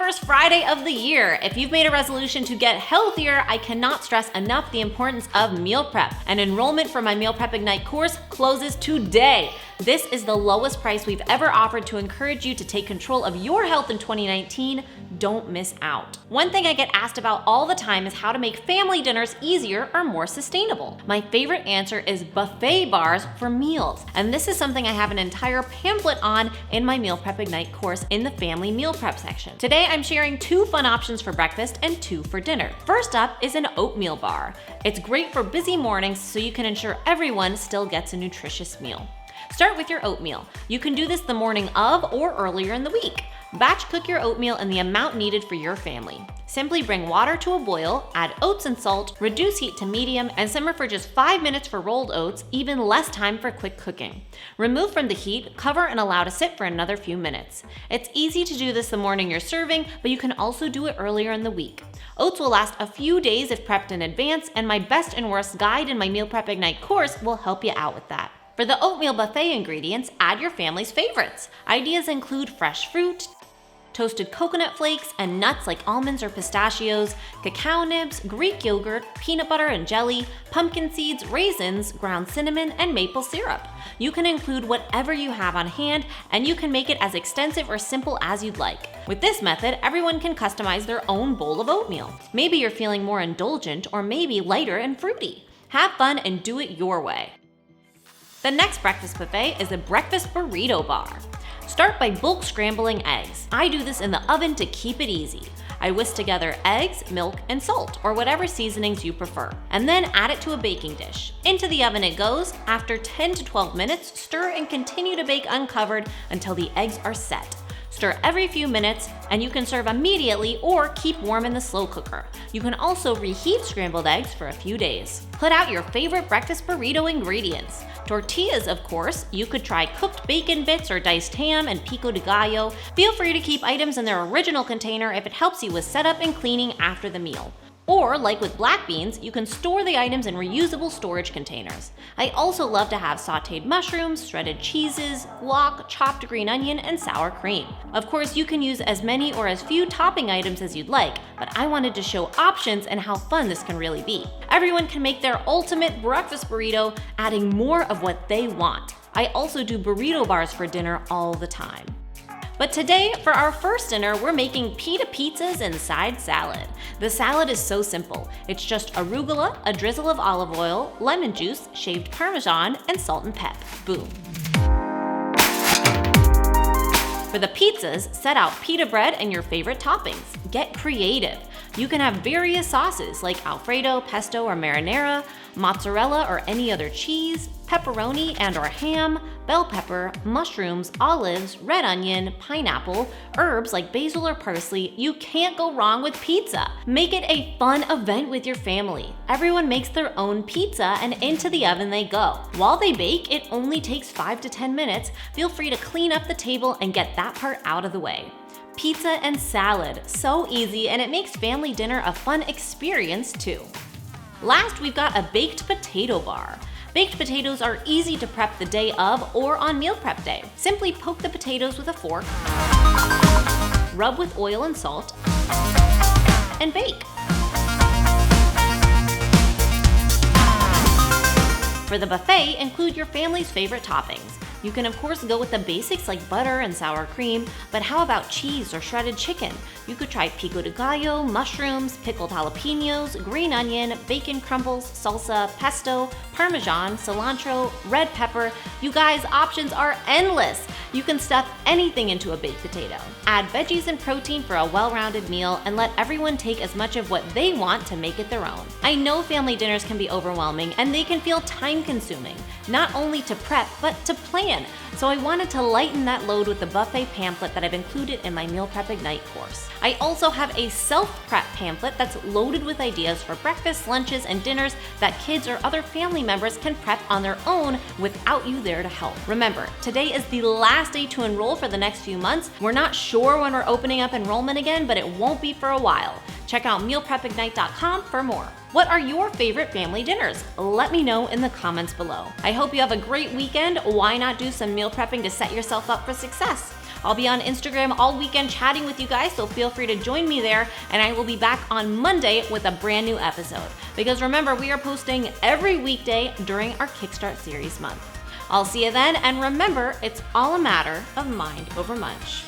first Friday of the year. If you've made a resolution to get healthier, I cannot stress enough the importance of meal prep. And enrollment for my Meal Prep Ignite course closes today. This is the lowest price we've ever offered to encourage you to take control of your health in 2019. Don't miss out. One thing I get asked about all the time is how to make family dinners easier or more sustainable. My favorite answer is buffet bars for meals. And this is something I have an entire pamphlet on in my Meal Prep Ignite course in the family meal prep section. Today, I'm sharing 2 fun options for breakfast and 2 for dinner. First up is an oatmeal bar. It's great for busy mornings so you can ensure everyone still gets a nutritious meal. Start with your oatmeal. You can do this the morning of or earlier in the week. Batch cook your oatmeal in the amount needed for your family. Simply bring water to a boil, add oats and salt, reduce heat to medium, and simmer for just 5 minutes for rolled oats, even less time for quick cooking. Remove from the heat, cover, and allow to sit for another few minutes. It's easy to do this the morning you're serving, but you can also do it earlier in the week. Oats will last a few days if prepped in advance, and my best and worst guide in my Meal Prep Ignite course will help you out with that. For the oatmeal buffet ingredients, add your family's favorites. Ideas include fresh fruit, toasted coconut flakes, and nuts like almonds or pistachios, cacao nibs, Greek yogurt, peanut butter and jelly, pumpkin seeds, raisins, ground cinnamon, and maple syrup. You can include whatever you have on hand, and you can make it as extensive or simple as you'd like. With this method, everyone can customize their own bowl of oatmeal. Maybe you're feeling more indulgent, or maybe lighter and fruity. Have fun and do it your way. The next breakfast buffet is a breakfast burrito bar. Start by bulk scrambling eggs. I do this in the oven to keep it easy. I whisk together eggs, milk, and salt, or whatever seasonings you prefer, and then add it to a baking dish. Into the oven it goes. After 10 to 12 minutes, stir and continue to bake uncovered until the eggs are set. Stir every few minutes, and you can serve immediately or keep warm in the slow cooker. You can also reheat scrambled eggs for a few days. Put out your favorite breakfast burrito ingredients. Tortillas, of course. You could try cooked bacon bits or diced ham and pico de gallo. Feel free to keep items in their original container if it helps you with setup and cleaning after the meal. Or, like with black beans, you can store the items in reusable storage containers. I also love to have sauteed mushrooms, shredded cheeses, guac, chopped green onion, and sour cream. Of course, you can use as many or as few topping items as you'd like, but I wanted to show options and how fun this can really be. Everyone can make their ultimate breakfast burrito, adding more of what they want. I also do burrito bars for dinner all the time. But today, for our first dinner, we're making pita pizzas and side salad. The salad is so simple. It's just arugula, a drizzle of olive oil, lemon juice, shaved Parmesan, and salt and pep. Boom. For the pizzas, set out pita bread and your favorite toppings. Get creative. You can have various sauces like Alfredo, pesto, or marinara, mozzarella or any other cheese, pepperoni and/or ham, bell pepper, mushrooms, olives, red onion, pineapple, herbs like basil or parsley. You can't go wrong with pizza. Make it a fun event with your family. Everyone makes their own pizza and into the oven they go. While they bake, it only takes 5 to 10 minutes. Feel free to clean up the table and get that part out of the way. Pizza and salad, so easy, and it makes family dinner a fun experience too. Last, we've got a baked potato bar. Baked potatoes are easy to prep the day of or on meal prep day. Simply poke the potatoes with a fork, rub with oil and salt, and bake. For the buffet, include your family's favorite toppings. You can of course go with the basics like butter and sour cream, but how about cheese or shredded chicken? You could try pico de gallo, mushrooms, pickled jalapenos, green onion, bacon crumbles, salsa, pesto, Parmesan, cilantro, red pepper. You guys, options are endless. You can stuff anything into a baked potato. Add veggies and protein for a well-rounded meal and let everyone take as much of what they want to make it their own. I know family dinners can be overwhelming and they can feel time-consuming, not only to prep, but to plan. So I wanted to lighten that load with the buffet pamphlet that I've included in my Meal Prep Ignite course. I also have a self-prep pamphlet that's loaded with ideas for breakfast, lunches, and dinners that kids or other family members can prep on their own without you there to help. Remember, today is the last day to enroll for the next few months. We're not sure when we're opening up enrollment again, but it won't be for a while. Check out mealprepignite.com for more. What are your favorite family dinners? Let me know in the comments below. I hope you have a great weekend. Why not do some meal prepping to set yourself up for success? I'll be on Instagram all weekend chatting with you guys, so feel free to join me there, and I will be back on Monday with a brand new episode. Because remember, we are posting every weekday during our Kickstart Series month. I'll see you then, and remember, it's all a matter of mind over munch.